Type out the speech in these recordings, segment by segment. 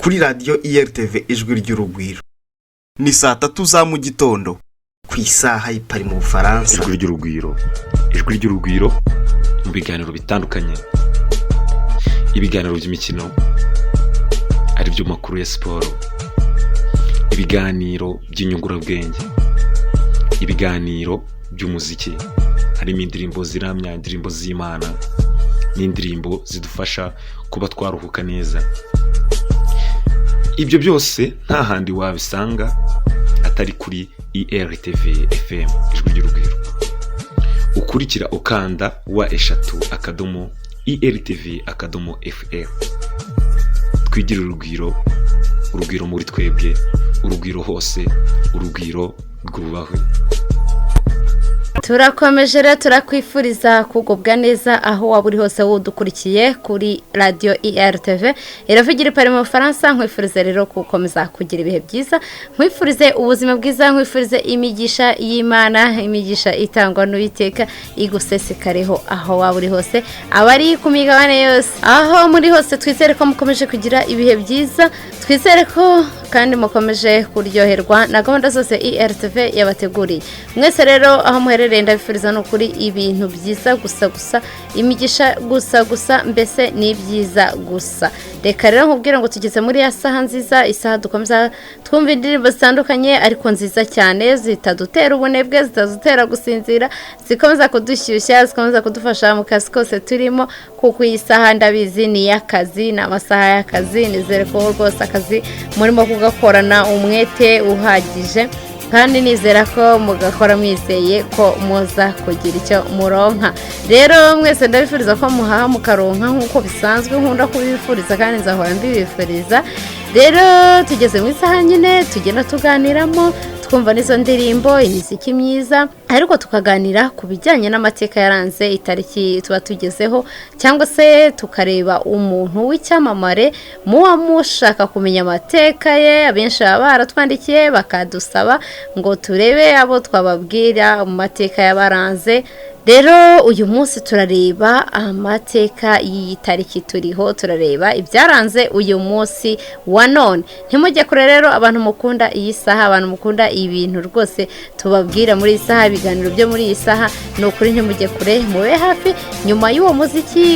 kuri radio IRTV ijwi ry'urugwiro. Ni saa 3 za mu gitondo ku isaha y'Ipari mu Bufaransa. Ijwi ry'urugwiro mu biganiro bitandukanye. Ibiganiro by'imikino ari byo makuru ya siporo. Ibiganiro by'inyungurabwenge. Ibiganiro by'umuziki harimo indirimbo ziramya, indirimbo z'Imana n'indirimbo zidufasha kuba twaruhuka neza. Ibyo byose nta handi wabisanga atari kuri IRTV FM ijwi ry'urugwiro. Ukurikira ukanda wa eshatu akadomo IRTV akadomo FM. Twigira urugwiro muri twebwe, urugwiro hose, urugwiro rwubahwe. Turakomeje rero turakwifuriza kugubwa neza aho waburi hose wudukurikiye kuri radio IRTV iravugira Ipari mu Bufaransa. Nkwifurize rero gukomeza kugira ibihe byiza, nkwifurize ubuzima bwiza, nkwifurize imigisha y'Imana, imigisha itangwa n'Uwiteka igusesekareho aho waburi hose, abari ku migabane yose aho muri hose. Twizere ko mukomeje kugira ibihe byiza, twizere ko kandi mukomeje kuryoherwa na gahunda zose IRTV yabateguriye. Mwese rero aho muherereye ndabifuriza no kuri ibintu byiza gusa, imigisha gusa, mbese ni byiza gusa. Reka rero nkubwira ngo tugeze muri ya saha nziza, isaha dukomeza twumva indirimbo zitandukanye ariko nziza cyane, zitadutera ubunebwe, zitadutera gusinzira, zikomeza kudushyushya, zikomeza kudufasha mu kazi kose turimo, kuko iyi saha ndabizi ni y'akazi, n'amasaha y'akazi. Nizere ko rwose akazi murimo kugakorana umwete uhagije, kandi nizera ko mugakora mwizeye ko muza kugira icyo muronka. Rero mwese ndabifuriza ko muhaha mukaronka nk'uko bisanzwe, nkunda kubifuriza kandi nzahora mbibifuriza. Rero tugeze mu isaha nyine tugenda tuganiramo, twumva nizo ndirimbo, imiziki myiza, ariko tukaganira ku bijyanye n'amateka yaranze itariki tuba tugezeho, cyangwa se tukareba umuntu w'icyamamare muba mushaka kumenya amateka ye. Abenshi baba baratwandikiye bakadusaba ngo turebe abo twababwira mu mateka yabaranze. Rero uyu munsi turareba amateka y'iyi tariki turiho, turareba ibyaranze uyu munsi wa none. Ntimujye kure rero abantu mukunda iyi saha, abantu mukunda ibintu rwose tubabwira muri iyi saha, ibiganiro byo muri iyi saha. Ni ukuri ntimujye kure, mube hafi. Nyuma y'uwo muziki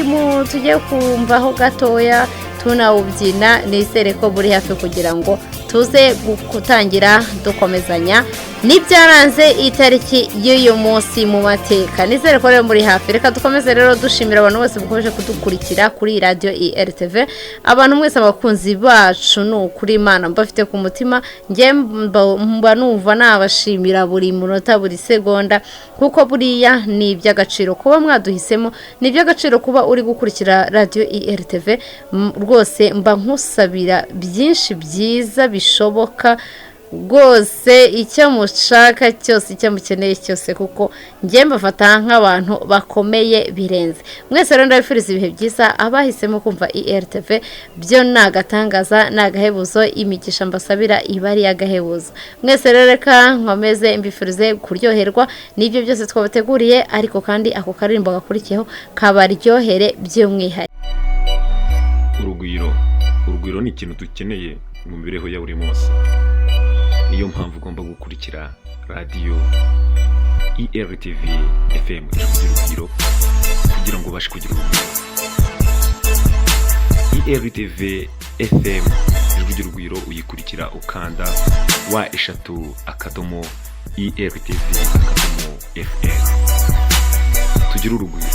tujye kumvaho gatoya tunawubyina, nizere ko buri hafi kugira ngo tuze gutangira dukomezanya n'ibyaranze itariki y'uyu munsi mu mateka. Nizere ko rero muri hafi. Reka dukomeze rero dushimira abantu bose bukomeje kudukurikira kuri radio IRTV, abantu mwese abakunzi bacu. Ni ukuri Imana mbafite ku mutima, nge mba numva nabashimira buri munota, buri segonda, kuko buriya ni iby'agaciro kuba mwaduhisemo, ni iby'agaciro kuba uri gukurikira radio IRTV. Rwose mba nkusabira byinshi byiza bishoboka rwose, icyo mushaka cyose, icyo mukeneye cyose, kuko ngiye mbafata nk'abantu bakomeye birenze. Mwese rero ndabifuriza ibihe byiza, abahisemo kumva IRTV byo nagatangaza, nagahebuzo, imigisha mbasabira ibari yagahebuzo. Mwese rero reka nkomeze mbifurize kuryoherwa n'ibyo byose twabateguriye, ariko kandi ako karirimbo gakurikiyeho kabaryohere by'umwihariko. Urugwiro ni ikintu dukeneye mu mibereho ya buri munsi. Niyo mpamvu ugomba gukurikira radio IRTV FM ijwi kugira ngo ubashe kugira urugwiro. IRTV FM ijwi ry'urugwiro uyikurikira ukanda wa eshatu akadomo IRTV akadomo FM. Tugira urugwiro.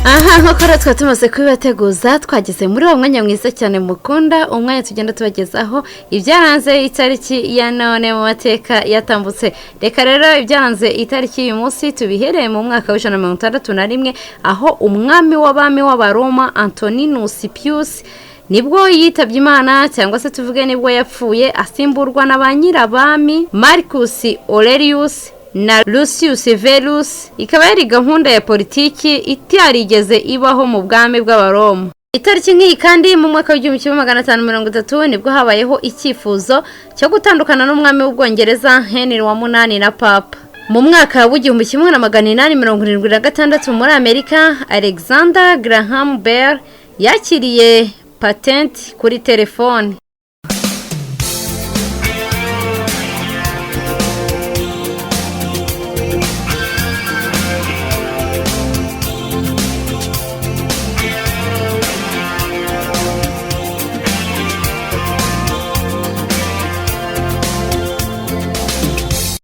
Aha nk'uko rero twari tumaze kubibateguza, twageze muri uwo mwanya mwiza cyane mukunda, umwanya tugenda tubagezaho ibyaranze itariki ya none mu mateka yatambutse. Reka rero ibyaranze itariki y'uyu munsi tubihereye mu mwaka wa 161, aho umwami w'abami w'Abaroma Antoninus Pius nibwo yitabye Imana, cyangwa se tuvuge nibwo yapfuye, asimburwa na ba nyirabami Marcus Aurelius na Lucius Verus. Ikaba yari gahunda ya politiki itarigeze ibaho mu bwami bw'Abaroma. Itariki nk'iyi kandi mu mwaka wa 1530 nibwo habayeho icyifuzo cyo gutandukana n'umwami w'Ubwongereza Henry wa munani na Papa. Mu mwaka wa 1876 muri Amerika, Alexander Graham Bell yakiriye patenti kuri telefone.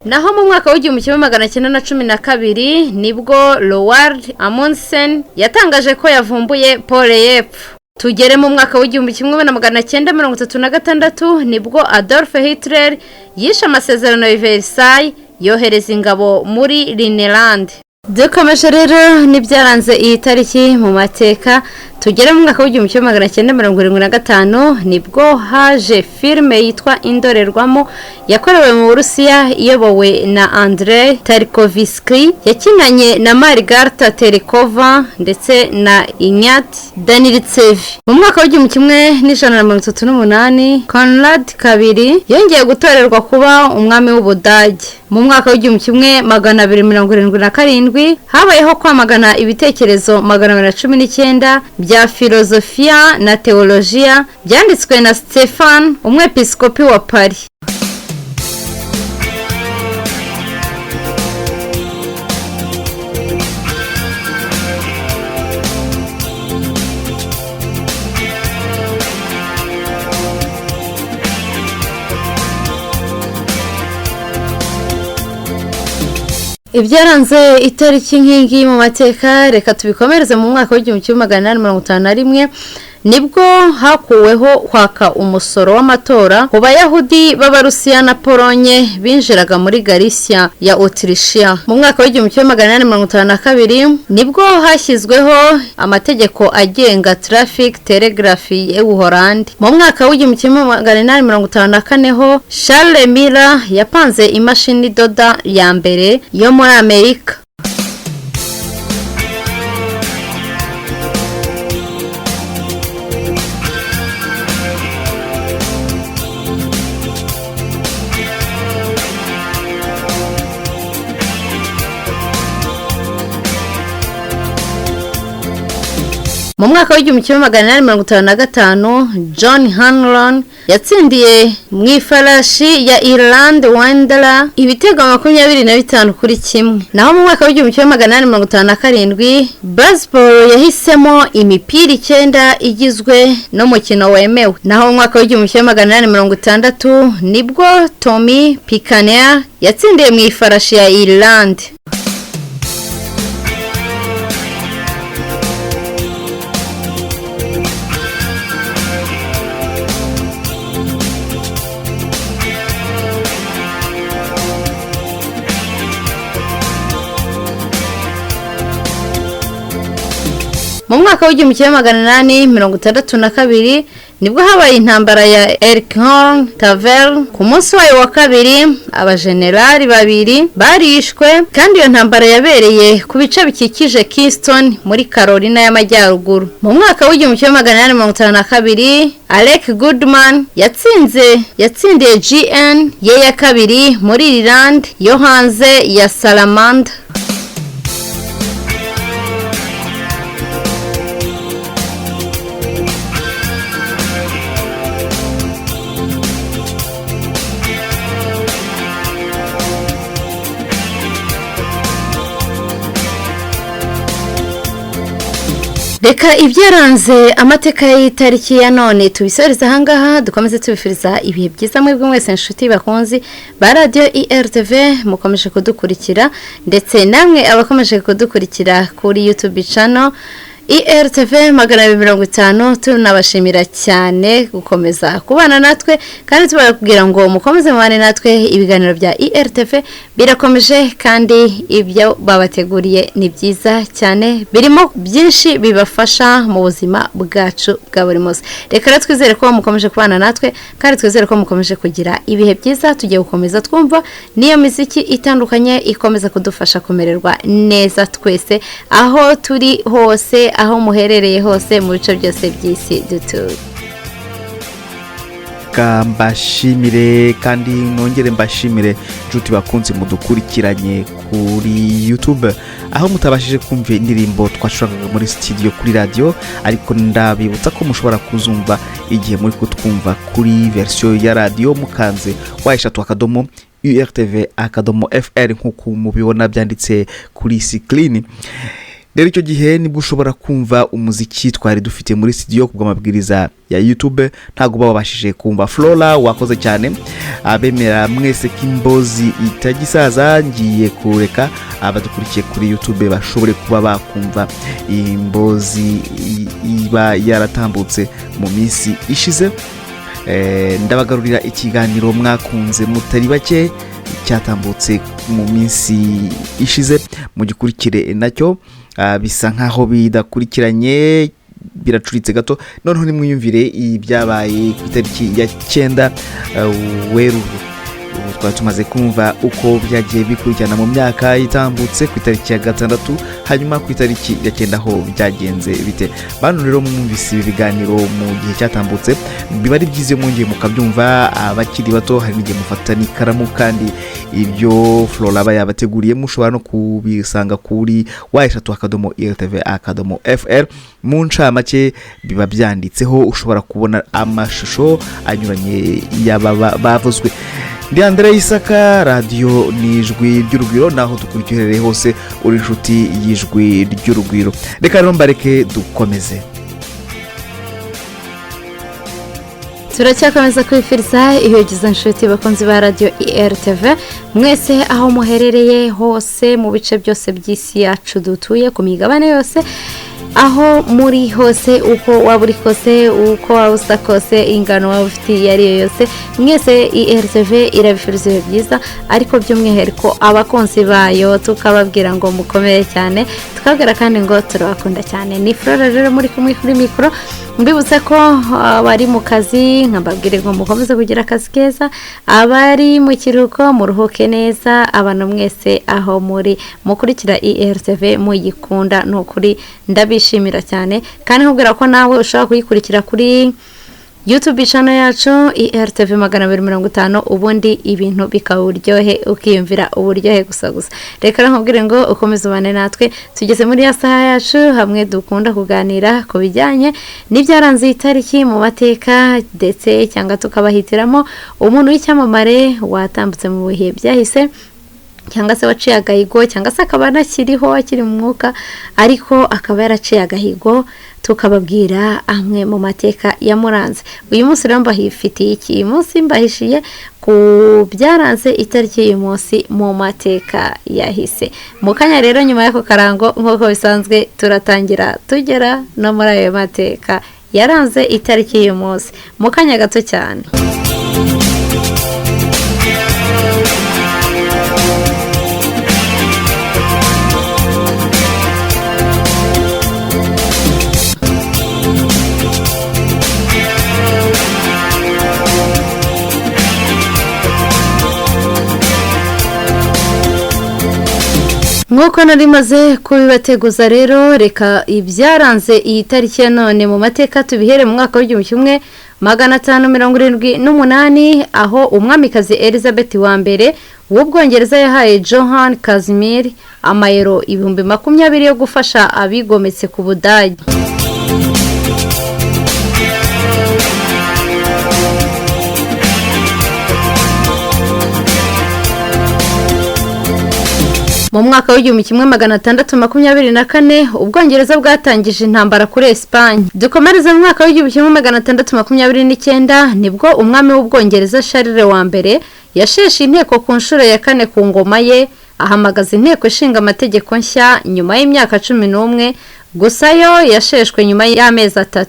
Naho mu mwaka w'igihumbi kimwe magana cyenda na cumi na kabiri nibwo Roald Amundsen yatangaje ko yavumbuye pole y'epfo. Tugere mu mwaka w'igihumbi kimwe magana cyenda mirongo itatu na gatandatu nibwo Adolf Hitler yishe amasezerano ya Versailles yohereza ingabo muri Rhineland. Dukomeje rero n'ibyaranze iyi tariki mu mateka. Tugere mu mwaka w'igihumbi kimwe magana cyenda mirongo irindwi na gatanu nibwo haje filime yitwa Indorerwamo yakorewe mu Burusiya iyobowe na Andrei Tarkovsky, yakinanye na Margarita Terikova ndetse na Ignat Daniltsev. Mu mwaka w'igihumbi kimwe n'ijana na mirongo itatu n'umunani Konrad II yongeye gutorerwa kuba umwami w'Ubudage. Mu mwaka w'igihumbi kimwe magana abiri mirongo irindwi na karindwi habayeho kwamagana ibitekerezo 219 bya filozofiya na teolojiya byanditswe na Stefan, umwepiskopi wa Paris. Ibyaranze itariki nk'ingi mu mateka, reka tubikomereze mu mwaka w'igihumbi kimwe magana 851 nibwo hakuweho kwaka umusoro w'amatora ku bayahudi b'Abarusiya na Polonye binjiraga muri Galicia ya Autrichia. Mu mwaka w'igihumbi kimwe magana 852 nibwo hashyizweho amategeko agenga traffic telegraphy y'Ubuholandi. Mu mwaka w'igihumbi kimwe magana 854 ho Charles Miller yapanze imashini doda ya mbere yo muri Amerika. Mu mwaka w'igihumbi kimwe magana 855 John Hanlon yatsindiye mu ifarashi ya Ireland Wanderer ibitego 25 kuri kimwe. Naho mu mwaka w'igihumbi kimwe magana 857 baseball yahisemo imipira 9 igizwe no mukino wemewe. Naho mu mwaka w'igihumbi kimwe magana 860 nibwo Tommy Picaner yatsindiye mu ifarashi ya Ireland. Mu mwaka w'igihumbi kimwe magana 862 nibwo habaye intambara ya Elkhorn Tavern. Ku munsi wayo wa kabiri abajenerali babiri barishwe, kandi iyo ntambara yabereye ku bice bikikije Kingston muri Carolina y'Amajyaruguru. Mu mwaka w'igihumbi kimwe magana 852 Alec Goodman yatsindiye GN ye ya kabiri muri Ireland yo hanze ya Salamander. Reka ibyaranze amateka y'itariki ya none tubisoreza ahangaha, dukomeze tubifuriza ibihe byiza mwebwe mwese inshuti bakunzi ba Radio IRTV mukomeje kudukurikira, ndetse namwe abakomeje kudukurikira kuri YouTube channel IRTV 250. tunabashimira cyane gukomeza kubana natwe, kandi tubarakubwira ngo mukomeze mubane natwe. Ibiganiro bya IRTV birakomeje, kandi ibyo babateguriye ni byiza cyane, birimo byinshi bibafasha mu buzima bwacu bwa buri munsi. Reka rero twizere ko mukomeje kubana natwe, kandi twizere ko mukomeje kugira ibihe byiza. Tugiye gukomeza twumva niyo muziki itandukanye ikomeza kudufasha kumererwa neza twese aho turi hose, aho muherereye hose mu bice byose by'isi dutuye. reka mbashimire kandi nongere mbashimire nshuti bakunze mudukurikiranye kuri YouTube aho mutabashije kumva indirimbo twashakaga muri studio kuri radio, ariko ndabibutsa ko mushobora kuzumva igihe muri kutwumva kuri version ya radio mukanze wayishatu akadomo urtv.fr nkuko mubibona byanditse kuri screen. Rero icyo gihe nibwo ushobora kumva umuziki twari dufite muri studio kubw'amabwiriza ya YouTube, ntago babashije kumva. Flora wakoze cyane, abemera mwese kimbozi itagisaza ngiye kureka abadukurikiye kuri YouTube bashobore kuba bakumva imbozi iba yaratambutse mu minsi ishize. Ndabagarurira ikiganiro mwakunze mutari bake cyatambutse mu minsi ishize, mu gikurikire nacyo bisa nkaho bidakurikiranye biracuritse gato. Noneho nimwiyumvire ibyabaye ku itariki ya 9 Werurwe. Twari tumaze kumva uko byagiye bikurikirana mu myaka itambutse ku itariki ya 6, hanyuma ku itariki ya 9 ho byagenze bite. Bantu rero mwumvise ibiganiro mu gihe cyatambutse, biba ari byiza mwongeye mukabyumva. Abakiri bato hari n'igihe mufata n'ikaramu, kandi ibyo Flora bayabateguriye mushobora no kubisanga kuri www.urtv.fr. mu ncamake biba byanditseho, ushobora kubona amashusho anyuranye y'abavuzwe. Ndi Andre Isaka, radio ni ijwi ry'urugwiro, naho dukurikirere hose uri inshuti y'ijwi ry'urugwiro. Reka rero mbareke dukomeze. Turacyakomeza kwifuriza iyogiza nshuti bakunzi ba radio IRTV mwese aho muherereye hose mu bice byose by'isi yacu dutuye ku migabane yose, aho muri hose, uko waburi kose, uko wawusa kose, ingano wabufiti yari yose, mwese IRTV irabifuriza byiza. Ariko by'umwihariko abakonzi bayo tukababwira ngo mukomere cyane, tukabwira kandi ngo turabakunda cyane. Ni Flora rero muri kumwe kuri mikro, mbibutse ko abari mu kazi nkababwire ngo mukomeze kugira akazi keza, abari mu kiruko muruhuke neza, abantu mwese aho muri mukurikira IRTV muyikunda n'ukuri ndabishimira cyane. Kandi nkubwira ko nawe ushobora kuyikurikira kuri YouTube channel yacu IRTV 250, ubundi ibintu bikawuryohe ukiyumvira uburyohe gusa. Reka nkubwire ngo ukomeze ubane natwe, tugeze muri ya saha yacu hamwe dukunda kuganira ku bijyanye n'ibyaranze itariki mu mateka, ndetse cyangwa tukabahitiramo umuntu w'icyamamare watambutse mu bihe byahise, cyangwa se waciye agahigo, cyangwa se akaba nakiriho akiri mu mwuka ariko akaba yaraciye agahigo, tukababwira amwe mu mateka yamuranze. Uyu munsi rero mbahifitiye iki? Uyu munsi mbahishiye ku byaranze itariki y'uyu munsi mu mateka yahise. Mu kanya rero nyuma y'ako karango nk'uko bisanzwe turatangira tugera no muri ayo mateka yaranze itariki y'uyu munsi mu kanya gato cyane. Nk'uko narimaze kubibateguza rero, reka ibyaranze iyi tariki ya none mu mateka tubihere mu mwaka w'1578, aho umwamikazi Elizabeth wa mbere w'Ubwongereza yahaye Johann Casimir amayero 20,000 yo gufasha abigometse ku Budage. Mu mwaka w'1624 Ubwongereza bwatangije intambara kuri Espagne. Dukomereza mu mwaka w'1629 nibwo umwami w'Ubwongereza Charles wa mbere yasheshe inteko ku nshuro ya 4 ku ngoma ye, ahamagaza inteko ishinga amategeko nshya nyuma y'imyaka 11 gusa, yo yasheshwe nyuma y'amezi 3.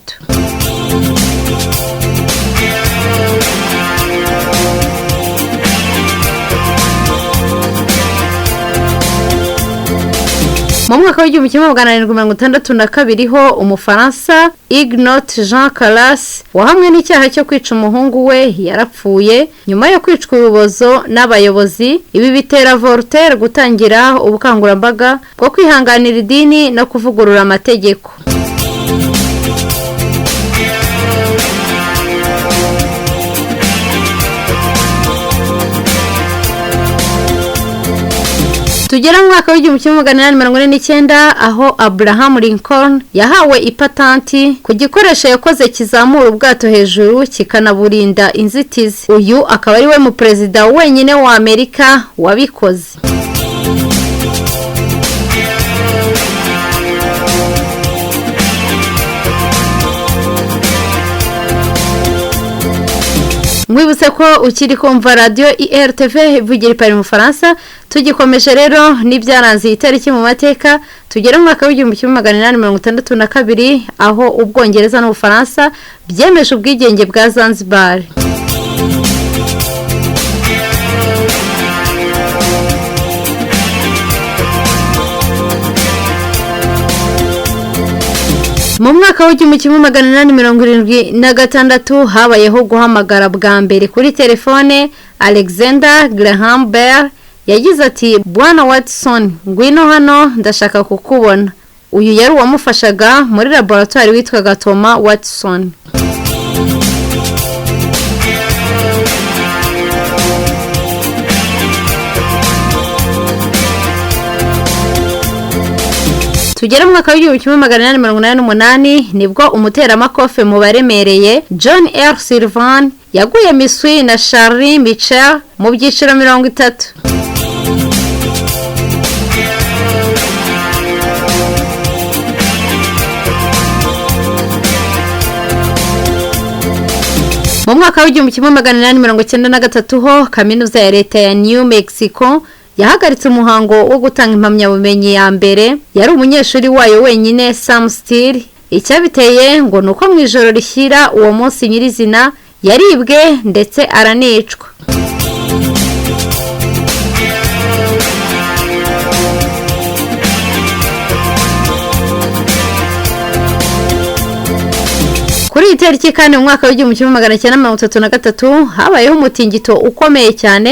Mu mwaka w'1762 ho Umufaransa Ignat Jean Calas wahamwe n'icyaha cyo kwica umuhungu we yarapfuye nyuma yo kwicwa urubozo n'abayobozi. Ibi bitera Voltaire gutangira ubukangurambaga bwo kwihanganira idini no kuvugurura amategeko. tugera mu mwaka w'igihumbi kimwe magana inani mirongo ine n'icyenda aho Abraham Lincoln yahawe ipatanti ku gikoresho yakoze kizamura ubwato hejuru kikanaburinda inzitizi. Uyu akaba ari we mu perezida wenyine wa Amerika wabikoze. Mwibutse ko ukiri kumva radio IRTV ivugira ipari mu Faransa. Tugikomeje rero n'ibyaranze itariki mu mateka tugera mu mwaka w'igihumbi kimwe magana inani mirongo itandatu na kabiri aho Ubwongereza n'Ubufaransa byemeje ubwigenge bwa Zanzibar. Mu mwaka w'igihumbi kimwe magana inani mirongo irindwi na gatandatu habayeho guhamagara bwa mbere kuri telefone. Alexander Graham Bell yagize ati Bwana Watson ngwino hano ndashaka kukubona. Uyu yari uwamufashaga muri laboratoire witwaga Thomas Watson. Tugera mu mwaka w'igihumbi kimwe magana inani mirongo inani n'umunani nibwo umuteramakofe mu baremereye John R. Sullivan yaguye miswi na Charlie Michel mu byiciro 30. Mu mwaka w'igihumbi kimwe magana inani mirongo icyenda na gatatu ho kaminuza ya leta ya New Mexico yahagaritse umuhango wo gutanga impamyabumenyi ya mbere. Yari umunyeshuri wayo wenyine Sam Steele. Icyabiteye ngo nuko mu ijoro rishyira uwo munsi nyirizina yaribwe ndetse aranicwa. Kuri itariki kandi mu mwaka w'igihumbi kimwe magana cyenda mirongo itatu na gatatu habayeho umutingito ukomeye cyane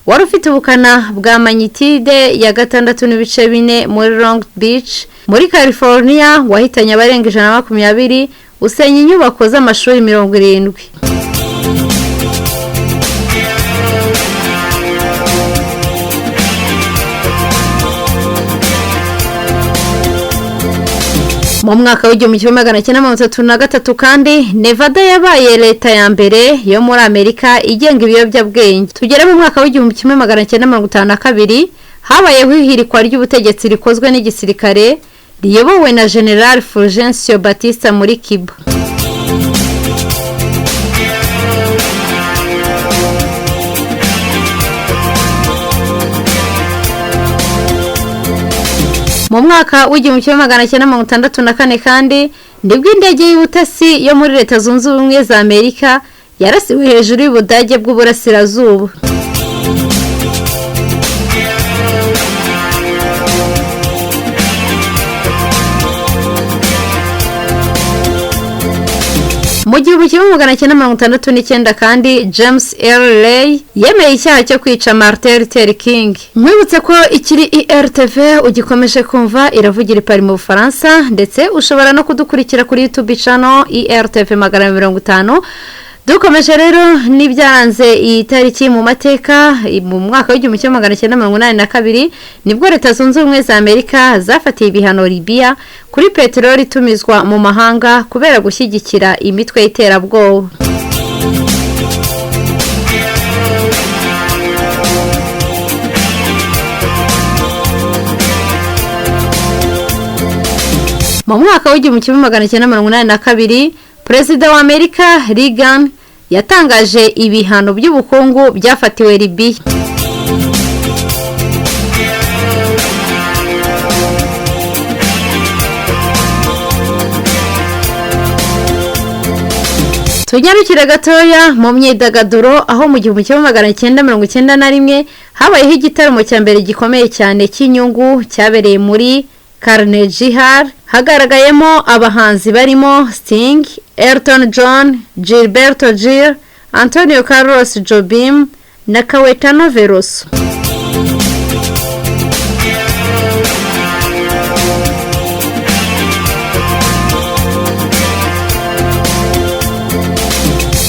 wari ufite ubukana bwa magnitude ya 6.4 muri Long Beach muri California wahitanye abarenga 120 usenya inyubako z'amashuri 70. Mu mwaka w'igihumbi kimwe magana cyenda mirongo itatu na gatatu kandi Nevada yabaye leta ya mbere yo muri Amerika igenga ibiyobyabwenge. Tugera mu mwaka w'igihumbi kimwe magana cyenda mirongo itanu na kabiri habayeho ihirikwa ry'ubutegetsi rikozwe n'igisirikare riyobowe na General Fulgencio Batista muri Cuba. Mu mwaka w'igihumbi kimwe magana cyenda mirongo itandatu na kane kandi nibwo indege y'ubutasi yo muri Leta Zunze Ubumwe za Amerika yarasiwe hejuru y'Ubudage bw'Uburasirazuba. Mu gihumbi kimwe magana cyenda mirongo itandatu n'icyenda kandi James Earl Ray yemeye icyaha cyo kwica Martin Luther King. Mwibutse ko ikiri IRTV ugikomeje kumva iravugira ipari mu Bufaransa ndetse ushobora no kudukurikira kuri YouTube channel IRTV 150. Dukomeje rero n'ibyaranze iyi tariki mu mateka. Mu mwaka w'igihumbi kimwe magana cyenda mirongo inani na kabiri nibwo Leta Zunze Ubumwe za Amerika zafatiye ibihano Libya kuri peteroli itumizwa mu mahanga kubera gushyigikira imitwe y'iterabwoba. Mu mwaka w'igihumbi kimwe magana cyenda mirongo inani na kabiri Perezida wa Amerika Reagan yatangaje ibihano by'ubukungu byafatiwe Libya. Tunyarukire gatoya mu myidagaduro aho mu gihumbi kimwe magana cyenda mirongo icyenda na rimwe habayeho igitaramo cya mbere gikomeye cyane cy'inyungu cyabereye muri Carnegie Hall. Hagaragayemo abahanzi barimo Sting, Elton John, Gilberto Gil, Antonio Carlos Jobim na Caetano Veloso.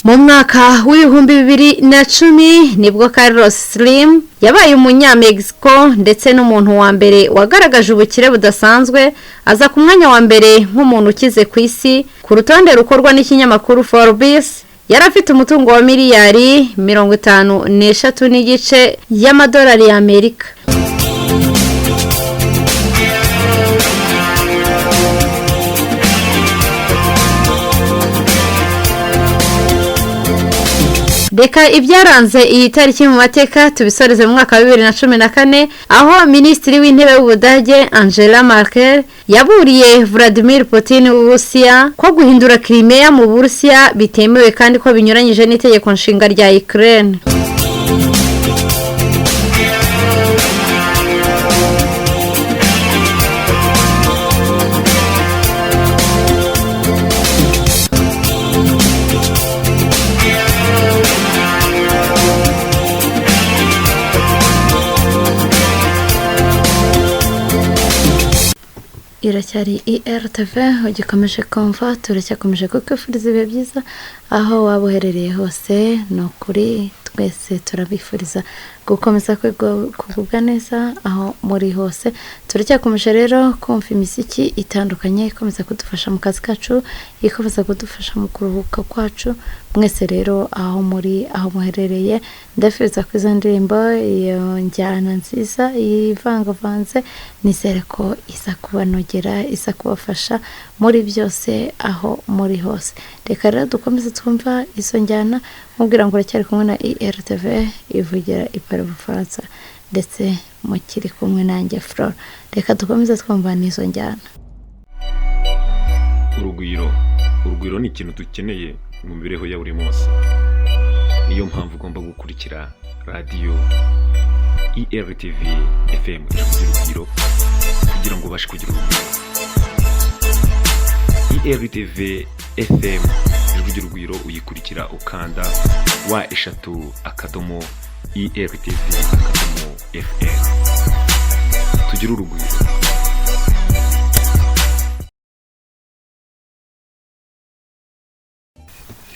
mu mwaka w'ibihumbi 2010 nibwo Carlos Slim yabaye umunyamexico ndetse n'umuntu wa mbere wagaragaje ubukire budasanzwe aza ku mwanya wa mbere nk'umuntu ukize ku isi ku rutonde rukorwa n'ikinyamakuru Forbes. Yari afite umutungo wa miliyari 53 n'igice y'amadolari y'Amerika. Reka ibyaranze iyi tariki mu mateka tubisoreze mu mwaka wa 2014 aho minisitiri w'intebe w'Ubudage Angela Merkel yaburiye Vladimir Putin w'Uburusiya ko guhindura Crimea mu Burusiya bitemewe kandi ko binyuranyije n'itegeko nshinga rya Ukraine. Iracyari IRTV ugikomeje kumva turacyakomeje kukwifuriza ibihe byiza aho waba uherereye hose. No kuri twese turabifuriza gukomeza kugubwa neza aho muri hose. Turacyakomeje rero kumva imiziki itandukanye ikomeza kudufasha mu kazi kacu, ikomeza kudufasha mu kuruhuka kwacu. Mwese rero aho muri aho muherereye ndafiriza ko izo ndirimbo iyo njyana nziza ivangavanze nizere ko isa kubanogera, isa kubafasha muri byose aho muri hose. Reka rero dukomeze twumva izo njyana mubwira ngo uracyari kumwe na IRTV ivugira ipari Bufaransa ndetse mukiri kumwe nanjye Flora. Reka dukomeze twumva n'izo njyana. Urugwiro ni ikintu dukeneye mu mibereho ya buri munsi. Niyo mpamvu ugomba gukurikira radio IRTV FM urugwiro kugira ngo ubashe kugira urugwiro. IRTV FM urugwiro uyikurikira ukanda wa3 IRTV FM. Tugira urugwiro.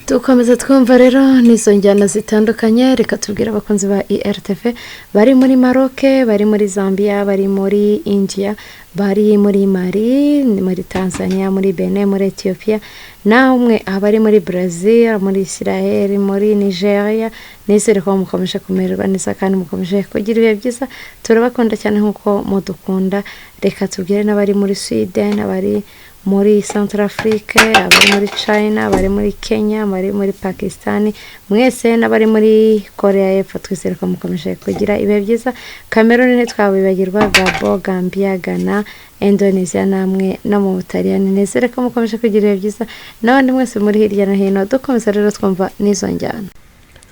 Dukomeza twumva rero n'izo njyana zitandukanye. Reka tubwira abakunzi ba IRTV bari muri Maroc, bari muri Zambia, bari muri India, bari muri Mali, muri Tanzania, muri Benin, muri Ethiopia, namwe abari muri Brazil, muri Israel, muri Nigeria. Nizere ko mukomeje kumererwa neza kandi mukomeje kugira ibihe byiza. Turabakunda cyane nkuko mudukunda. Reka tubwire n'abari muri Sweden, abari muri Central Africa, abari muri China, abari muri Kenya, abari muri Pakistan, mwese n'abari muri Korea y'Epfo twizere ko mukomeje kugira ibihe byiza. Cameroon ne twabibagirwa, Gabon, Gambia, Ghana, Indonesia namwe no mu Butaliyani. Nizere ko mukomeje kugira ibihe byiza n'abandi mwese muri hirya no hino. Dukomeza rero twumva n'izo njyana.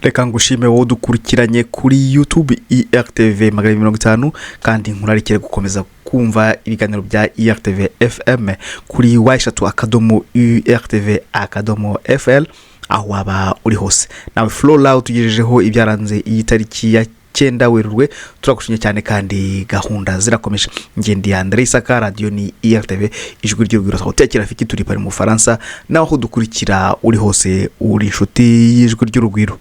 Reka ngushime wowe dukurikiranye kuri YouTube IRTV 50 kandi nkurarikire gukomeza kumva ibiganiro bya IRTV FM kuri wa3 IRTV.fl aho waba uri hose. Nawe Flora utugejejeho ibyaranze iyi tariki ya 9 Werurwe. Turagushimye cyane kandi gahunda zirakomeje. Ngendi Andre Isaka, radio ni IRTV ijwi ry'urugwiro. Hotekera fiki turi pari mu Faransa naho dukurikira uri hose uri inshuti y'ijwi ry'urugwiro.